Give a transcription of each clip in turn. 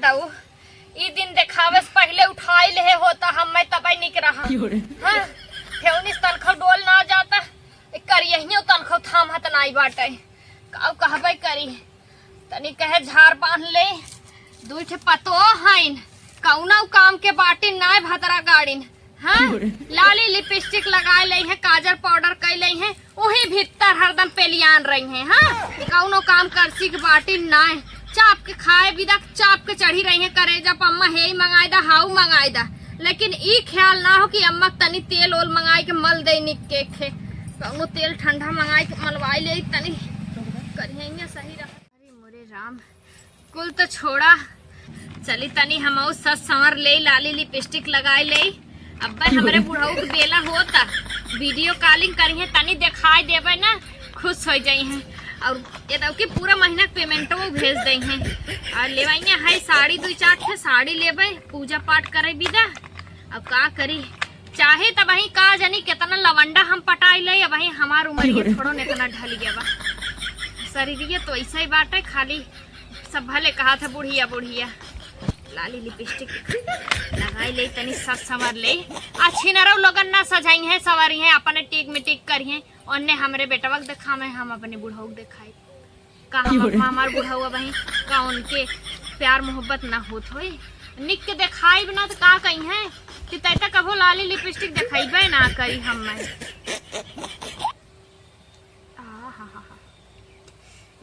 दऊ ई दिन देखावे से पहले उठाई ले होता हम मैं तबई निक रहा हां फेउनिस तनखो डोल ना जाता करियहियो तनखो थामत नाई बाटे काऊ कहबे करी तनी कहे झाड़ बांध ले दूठे पतो हइन कौना काम के बाटी नाय भतरा गाड़ीन हाँ लाली लिपस्टिक लगाए ले है काजल पाउडर कई ले है वही भीतर हरदम पेलियान रही है हाँ कौनो काम करसी के बाटी नाय चाप के खाए बिदा चाप के चढ़ी रही है करे जब अम्मा हे मंगाई दा हाउ मंगाई दा लेकिन ई ख्याल ना हो कि अम्मा तनी तेल ओल मंगाई के मल दे निक के खे कौनो तेल ठंडा मंगाई के मलवाई ले तनी करिए सही रहा। अरे मोरे राम कुल तो छोड़ा चली तनी हम सस संवर ले लाली लिपस्टिक लगाए ले अब हमारे बुढ़ऊ के बेला होता वीडियो कॉलिंग करी तनी दिखाई देवे ना खुश हो जाई हैं और ये तो कि पूरा महीना पेमेंटो भेज दे हैं और लेवाइया है साड़ी 2-4 ठे साड़ी लेवे पूजा पाठ करे बिदा अब का करी चाहे तब वही का जानी कितना लवंडा हम पटाई ले वही हमार उम्र ये थोड़ो इतना ढल गया बा शरीर तो ऐसा ही बात है खाली सब भले कहा था बुढ़िया बुढ़िया लाली लिपस्टिक लगाई ले तनी सस संवर ले अच्छी न रहो लोगन ना सजाई है सवारी है अपने टिक में टिक करिए और हमरे बेटवा के देखा में हम अपने बुढ़ऊ दिखाई का हम हमार बुढ़ऊ वही का उनके प्यार मोहब्बत ना होत होई निक के दिखाई बिना तो का कही है कि तैता कभो लाली लिपस्टिक दिखाईबे ना करी हम मैं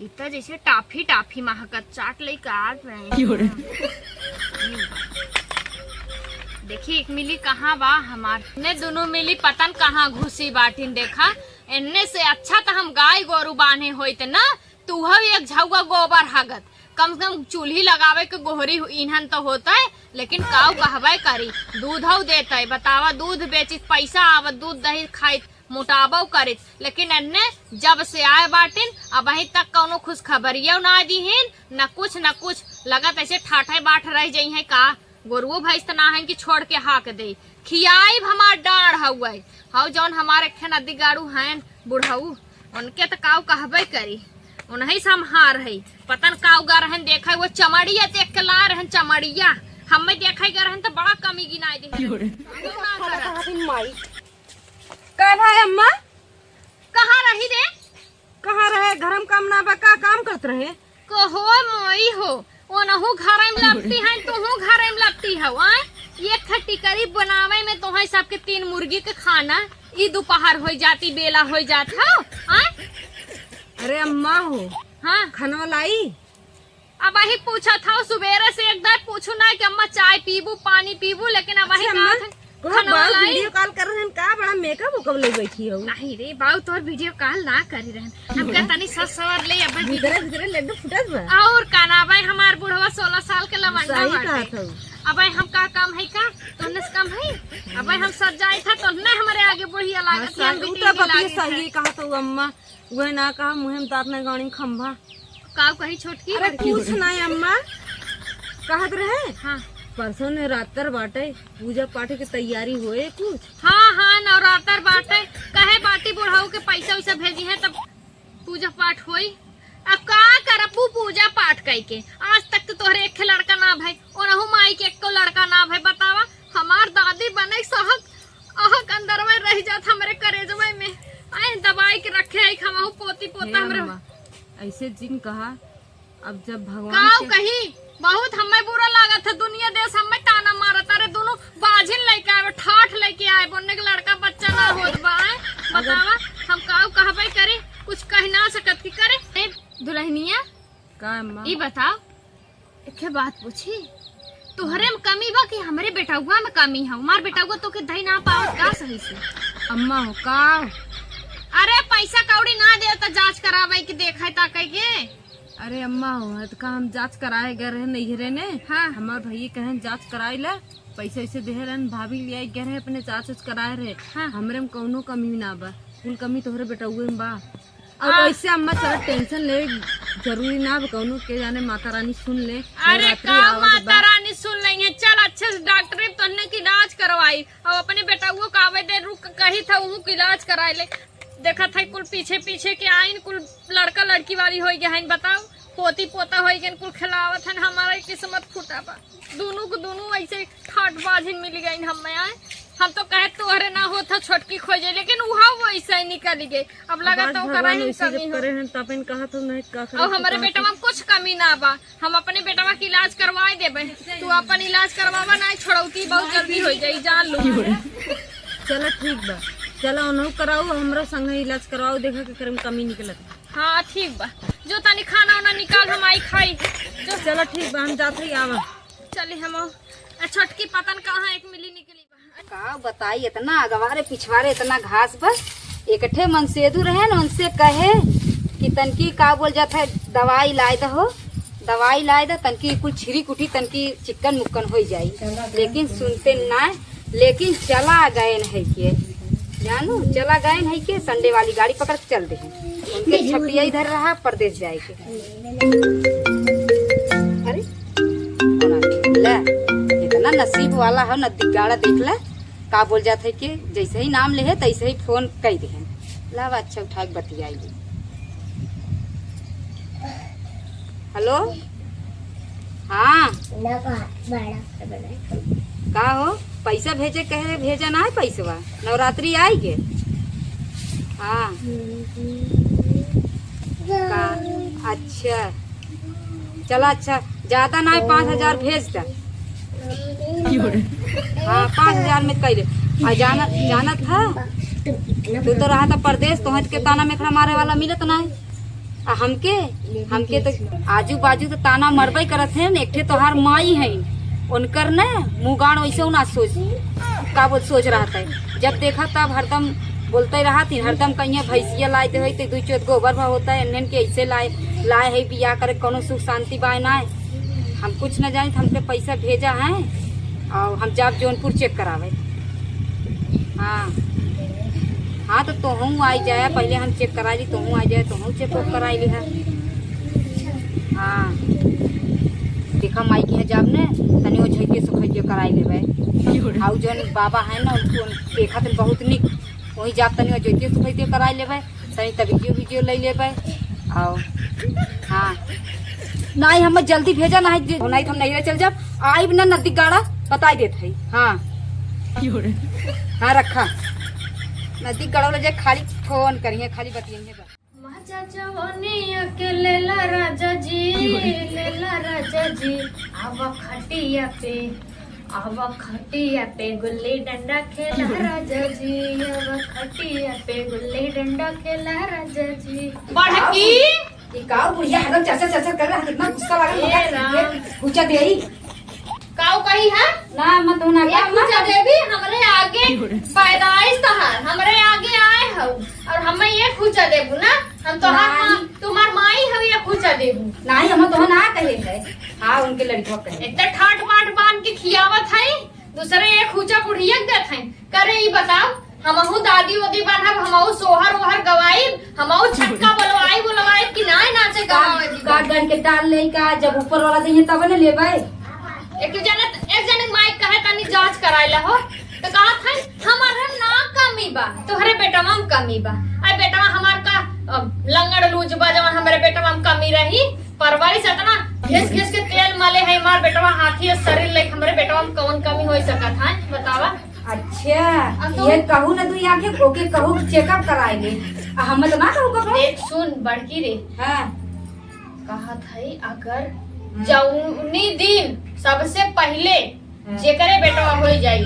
इतना जैसे टाफी टाफी महकत चाट ले देखी एक मिली कहाँ बा हमार ने दोनों मिली पतन कहाँ घुसी बाटिन देखा इनने से अच्छा तो हम गाय गोरू बांधे होते ना तू एक झुआ गोबर हगत कम से कम चूल्ही लगावे के गोहरी ईंधन तो होता है लेकिन काऊ कहबे करी दूध देता है बतावा दूध बेची पैसा आवत दूध दही खाई मोटाबो करित लेकिन अन्ने जब से आए बाटिन अब वहीं तक कौनो खुश खबरिया ना दीहिन न कुछ लगत ऐसे ठाठे बाट रह जाई है का गोरुओ भैंस ना है कि छोड़ के हाक दे खियाई हमार डाढ़ हुए हाउ जौन हमारे खे नदी गाड़ू हैं बुढ़ऊ उनके तो काऊ कहबे करी उन्हीं से हम हार है पतन काऊ गा रहन देखा वो चमड़िया देख के ला रहन चमड़िया हमें देखा गा रहन तो बड़ा कमी गिनाई दे कहा है अम्मा कहाँ रही रे कहाँ रहे घरम काम ना बा का काम करत रहे कहो मोई हो ओनहु घरे में लपटी है तुहु घरे में लपटी हो आ ये खट्टी करी बनावे में तोहे सबके 3 मुर्गी के खाना ई दोपहर हो जाती बेला हो जात हो आ अरे अम्मा हो हाँ खाना लाई अब वही पूछा था सुबेरे से एक बार पूछू ना कि अम्मा चाय पीबू पानी पीबू लेकिन अब वही वीडियो कॉल कर रहे हैं का बड़ा मेकअप उकअप ले बैठी हो नहीं रे बाऊ तोर वीडियो कॉल ना करी रहन हम का तनी सस सवर ले अब भीतर लड्डू फुटत बा और काना भाई हमार बुढ़वा 16 साल के लवंडा सही कहत हो अब हम का काम है का तोने से काम है अब हम सज जाए था तो न हमारे आगे बुढ़िया लागत हम तो पति सही कहत हो अम्मा वो ना कहा मुहिम तात ने गाणी खंभा का कही छोटकी अरे कुछ नहीं अम्मा कहत रहे हां परसों ने रातर बाटे पूजा पाठ की तैयारी होए कुछ हाँ नवरात्र बाटे कहे बाटी बुढ़ाऊ के पैसा वैसा भेजी है तब पूजा पाठ होई अब का करबू पूजा पाठ कई के आज तक तो तोहरे एक लड़का ना भाई और माई के एको लड़का ना भाई बतावा हमार दादी बने सहक अंदर में रह जात हमरे करेजवे में आए दबाई के रखे है हमहु पोती पोता हमरे ऐसे जिन कहा अब जब भगवान कही बहुत हमें बुरा लगा था दुनिया देश हमें ताना मारा तारे दोनों बाजिन लेके आए ठाठ लेके आए बोलने के लड़का बच्चा ना होत बा बतावा हम काऊ कहबे करे कुछ कह ना सकत की करे दुल्हनिया का अम्मा ई बताओ एक बात पूछी तोहरे में कमी बा कि हमरे बेटाउआ में कमी है हमार बेटाउआ तो के धई ना पावत का सही से अम्मा हो का अरे पैसा कौड़ी ना दे तो जांच करावे के देखे ताके के अरे अम्मा हो तो का हम जांच कराए गए रहे नैहरे ने हाँ हमार भैया कहे जांच कराए ला पैसे वैसे दे रहन भाभी ले गए रहे अपने जांच कराए रहे हाँ हमरे में कौनो कमी ना बा कुल कमी तोहरे बेटाउए में बा और वैसे अम्मा चल टेंशन ले जरूरी ना बा कौनो के जाने माता रानी सुन ले अरे का माता रानी सुन लेंगे चल अच्छे से डॉक्टर तोहने की इलाज करवाई और अपने बेटाउओ का आवे दे रुक कही था उहु की इलाज कराए ले देखा था कुल पीछे पीछे के आइन कुल लड़का लड़की वाली हो गया है बताओ पोती पोता होई के कुल खिलावत हन। हमारा किस्मत फूटा बा, दोनों को दोनों ऐसे ठाट बाजी मिल गई। हम तो कहे तोहरे ना होता छोटकी खोजे, लेकिन वहाँ वो ऐसा ही निकल गई। अब लगा तो करा ही कमी हो। और हमारे बेटा में कुछ कमी ना बा, हम अपने बेटा के इलाज करवाए देबे। तू अपन इलाज करवावा ना, छोड़ौती बहुत जल्दी हो जाई, जान लो। चलो ठीक बा, चलो उन्हों कराओ, हमरा संग इलाज करवाओ, देखा के करम कमी निकलत। हाँ ठीक बा, जो तनी खाना वाना निकाल हम आई खाई जो। चलो ठीक बा, हम जाते ही आवा। चली हम छोटकी पतन कहाँ एक मिली निकली बा। का बताई, इतना अगवारे पिछवारे इतना घास बस। इकट्ठे मनसेदू रहे न, उनसे कहे कि तनकी का बोल जाता है, दवाई लाए दो, दवाई लाए दो, तनकी कुछ छिरी कुटी तनकी चिकन मुक्कन हो जाई। लेकिन सुनते ना, लेकिन चला गए है के जानू, चला गए है के संडे वाली गाड़ी पकड़ के चल दे। उनके छपिया इधर रहा परदेश जाए के। अरे ला, इतना नसीब वाला है, नदी गाड़ा देख ला। का बोल जाते है कि जैसे ही नाम ले है तैसे ही फोन कर दे। ला अच्छा उठा के बतियाई। हेलो, हाँ का हो, पैसा भेजे कहे भेजा ना है पैसवा, नवरात्रि आई गे। हाँ का अच्छा, चला अच्छा, ज्यादा ना है 5000 भेज दा। हाँ 5000 में कह दे। और जाना था तू तो रहा था परदेश, तो के ताना में मारे वाला मिलत ना है। हमके तो आजू बाजू तो ताना मरबे करत है। एक ठे तोहार माई है, उनकर न मुँह गाड़ वैसे ना सोच का बोल सोच रहा था। जब देखा तब हरदम बोलते रहा थी, हरदम कहीं भैंसिया लाए दे हुई, 2 चोट गोबर भा होता है इन्हें के ऐसे लाए है बिया करे, कोनो सुख शांति बाय ना है। हम कुछ न जाने, हमके पैसा भेजा है और हम जब जौनपुर चेक करावे। हाँ हाँ तो तुहूँ आई जाए, पहले हम चेक करा ली, तुहूँ आई जाए, तुहूँ चेक कराई ली है। हाँ देखा माई के जब ने तनी वो झइके सुखइके कराई लेबे। आउ जौन बाबा है ना, उनको देखा तो बहुत निक, वही जाब तनी झइके सुखइके कराई लेबे, तनी तब वीडियो ले लेबे। और हाँ नहीं हम जल्दी भेजा ना है, नहीं हम नहीं चल जब आई ना नदी गाड़ा बताई देते है। हाँ हाँ रखा नदी गाड़ा जाए, खाली फोन करिए, खाली बतिये। लेला राजा जी, लेला राजा जी, आवा खटिया पे गुल्ली डंडा खेला राजा जी, आवा खटिया पे गुल्ली डंडा खेला राजा जी। बढ़की काऊ बुढ़िया एकदम चर्चा कर रहा है, कितना गुस्सा लगा। पूछा दे काऊ कही है ना, मत होना क्या पूछा देवी, हमरे आगे पैदाइश तहार, हमरे आगे आए हो और हमें ये पूछा देबू ना, हम तो तुम्हार माई हो या पूछा देबू नहीं, हम तो ना कहे है। हाँ उनके लड़कों कहे इतना ठाट बाट बांध के खियावत है, दूसरे एक खूचा बुढ़िया देत है। करे ये बताओ, हमहू दादी वादी बांधब, हमहू सोहर ओहर गवाई, हमहू छक्का बुलवाई कि ना नाचे गाड़ गाड़ के डाल ले का, जब ऊपर वाला देंगे तब न लेबे। एक जने माइक कहे तनी जांच कराइला हो, तो कहा था हमारा ना कमी बा, तोहरे बेटा में कमी बा। आई बेटा हमार का लंगड़ लूज बा, जवन हमारे बेटा में कमी रही, परवरिश इतना घिस के तेल मले है हमार बेटा, हाथी शरीर ले, हमारे बेटा में कौन कमी हो सकत है बतावा। अच्छा ये कहू ना तू आके ओके कहू चेकअप कराएंगे, हम तो ना कहू कब। देख सुन बड़की रे, हाँ कहा था अगर जौनी दिन सबसे पहले जेकरे बेटा हो जाई,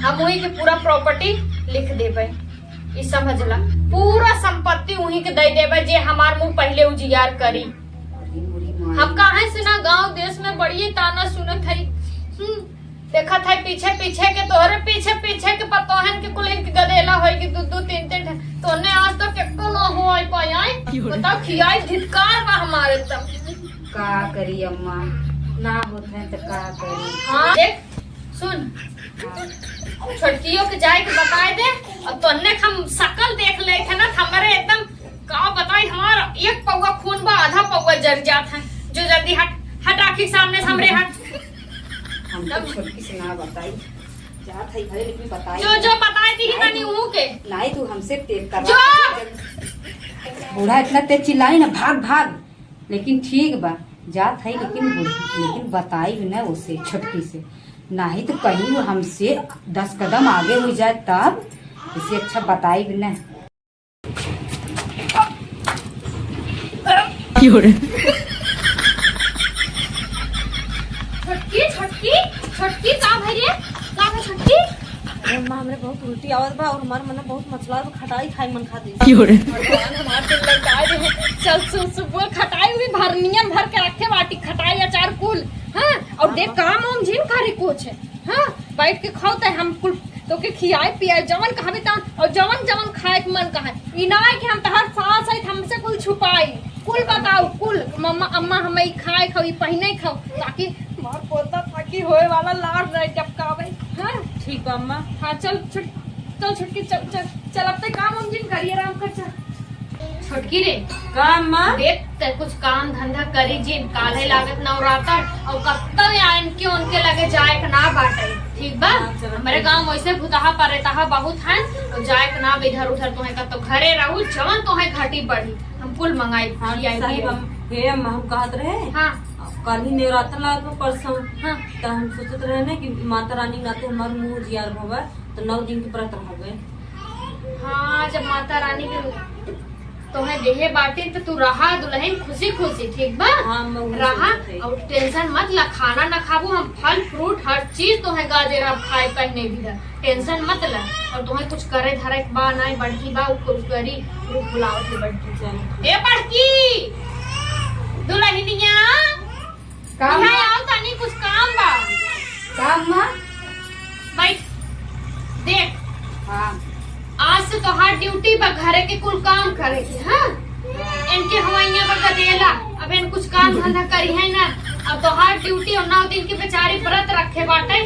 हम वही के पूरा प्रॉपर्टी लिख देबे, ई समझला, पूरा संपत्ति वही के दे देबे जे हमार मुंह पहले उजियार करी। हम कहाँ से ना गांव देश में बड़ी ताना सुनत है, देखा था पीछे के तोहरे पीछे के पतोहन के कुल के गदेला होगी 2-3 तोने आज तक एको ना हो आई पाई। बताओ खियाई धिक्कार बा हमारे तब का करी अम्मा, ना होता है तो का करी। हाँ देख सुन, छोटकियों के जाए के बताए दे, और तोने हम शकल देख ले थे ना, हमारे एकदम का बताई, हमारा एक पौवा खून बा, आधा पौवा जर जात है, जो जल्दी हट आखिर सामने से हमरे हट। हम तो छोटकी से ना बताई जात है घरे, लेकिन बताई जो बताई थी तनी ऊ के नहीं, तू हमसे तेज कर, बूढ़ा इतना तेज चिल्लाई ना, भाग लेकिन ठीक बा जात है, लेकिन बताई भी ना उसे छोटकी से, नहीं तो कहीं वो हमसे 10 कदम आगे हो जाए तब। इसे अच्छा बताई भी ना। छोटकी छोटकी छोटकी का भैया का है छोटकी? अरे माँ हमरे बहुत उल्टी आवत बा और हमारे मन में बहुत मचला बा, खटाई खाई मन खाती। भगवान हमारे दिल लगाए रहे। चल सुबह खटाई हुई भरनियन भर के रखे बाटी खटाई अचार कुल। हाँ और देख काम हम जिन करे कुछ है। हाँ बैठ के खाओ तो हम कुल तो के खियाए पियाए जवन कहावे ता और जवन जवन खाए के मन कहा ई ना है कि हम तहर सास है हमसे कुल छुपाई कुल बताओ कुल मम्मा अम्मा हमें खाए खाओ पहने खाओ ताकि मार पोता ताकि होए वाला लाड़ रहे टपकावे। हाँ ठीक बा अम्मा। हाँ चल छुटकी चल चल चल अब तक काम हम जिन करिए आराम कर चल। छोटकी रे का अम्मा? देख ते कुछ काम धंधा करी जिन काले लागत नवरात्र और कब तक आयन के उनके लगे जाए के ना बाटे ठीक बा। हमारे गांव वैसे भुताहा परेताहा बहुत है तो जाए के ना इधर उधर तो है तो घरे रहू जवन तो है घाटी बढ़ी हम कुल मंगाई। हाँ सही बा। हे अम्मा हम कहत रहे हाँ कल ही नवरात्र लागत में परसों। हाँ तो हम सोचत रहे ना कि माता रानी नाते हमारे मुँह जियार भवे तो 9 दिन के व्रत रहबे। हाँ जब माता रानी के तुम्हें देहे बाटे तो तू रहा दुल्हन खुशी खुशी ठीक बा। हाँ मैं रहा और टेंशन मत ला खाना ना खाबू हम फल फ्रूट हर चीज तुम्हें गाजर अब खाए पहने भी टेंशन मत ला। और तुम्हें कुछ करे धरे बा नहीं बढ़की बा कुछ करी बुलाओ थे बढ़की ए बढ़की दुल्हनिया काम आओ तनी कुछ काम बा। काम माँ बैठ देख हाँ आज से तो हर ड्यूटी पर घरे के कुल काम करे के। हाँ इनके हवाइया पर गदेला अब इन कुछ काम धंधा करी है ना अब तो हर ड्यूटी और 9 दिन की बेचारी व्रत रखे बाटे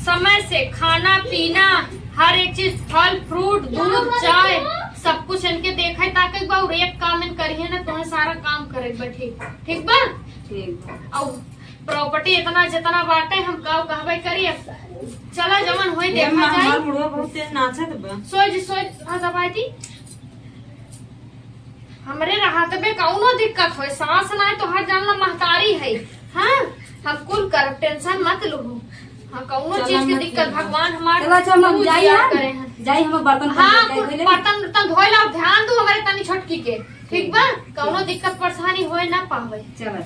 समय से खाना पीना हर एक चीज फल फ्रूट दूध चाय सब कुछ इनके देखा है ताकि बा और एक काम इन करी है ना तुम्हें सारा काम करे बा ठीक ठीक बा। ठीक और प्रॉपर्टी इतना जितना बाटे हम कहबे करिए चला जमन होई देखा जाए। हमार बुढ़वा बहुत तेज नाचत बा। सोच दबाई दी हमरे राहत बे कौनो दिक्कत होए सांस ना तो हर जानला महतारी है। हाँ हम कुल कर टेंशन मत लो। हाँ कौनो चीज की दिक्कत भगवान हमारे जाई हम बर्तन हाँ बर्तन उर्तन धोए ला ध्यान दो हमारे तनी छोटकी के ठीक बा कौनो दिक्कत परेशानी होए ना पावे। चलो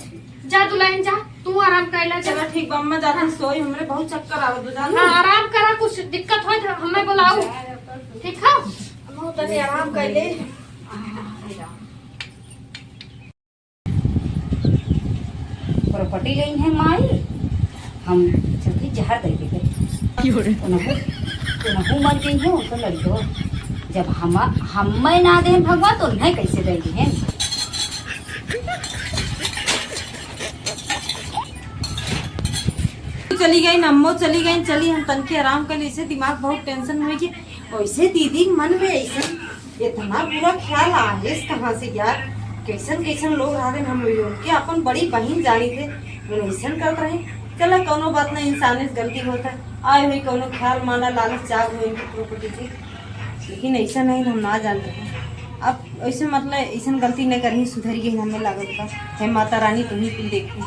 जा दुल्हन जा तू आराम कैला चलो ठीक बा अम्मा जाते सोई हमरे बहुत चक्कर आवत बा। हाँ आराम करा कुछ दिक्कत होए तो हमें बुलाओ ठीक है हम तनी आराम कैले। प्रॉपर्टी लेनी है माई हम जल्दी जहर दे देंगे उन्हें मर गई हो तो लड़को जब हम ना दे भगवान तो उन्हें कैसे देंगे हैं। चली गई नम्मो चली गई चली हम तनके आराम कर इसे दिमाग बहुत टेंशन में कि वैसे दीदी मन में ऐसा इतना बुरा ख्याल आए कहाँ से यार कैसन कैसन लोग आ रहे हम उनके अपन बड़ी बहन जानी थे ऐसा करते रहे। चलो कोनो बात नहीं इंसान से गलती होता है आए हुई कोनो ख्याल माना लालच जाग हुई इनकी प्रॉपर्टी थी लेकिन ऐसा नहीं हम ना जानते हैं। अब ऐसे मतलब ऐसा गलती नहीं करी सुधर गई हमें लागत का है माता रानी तुम्हें देखी।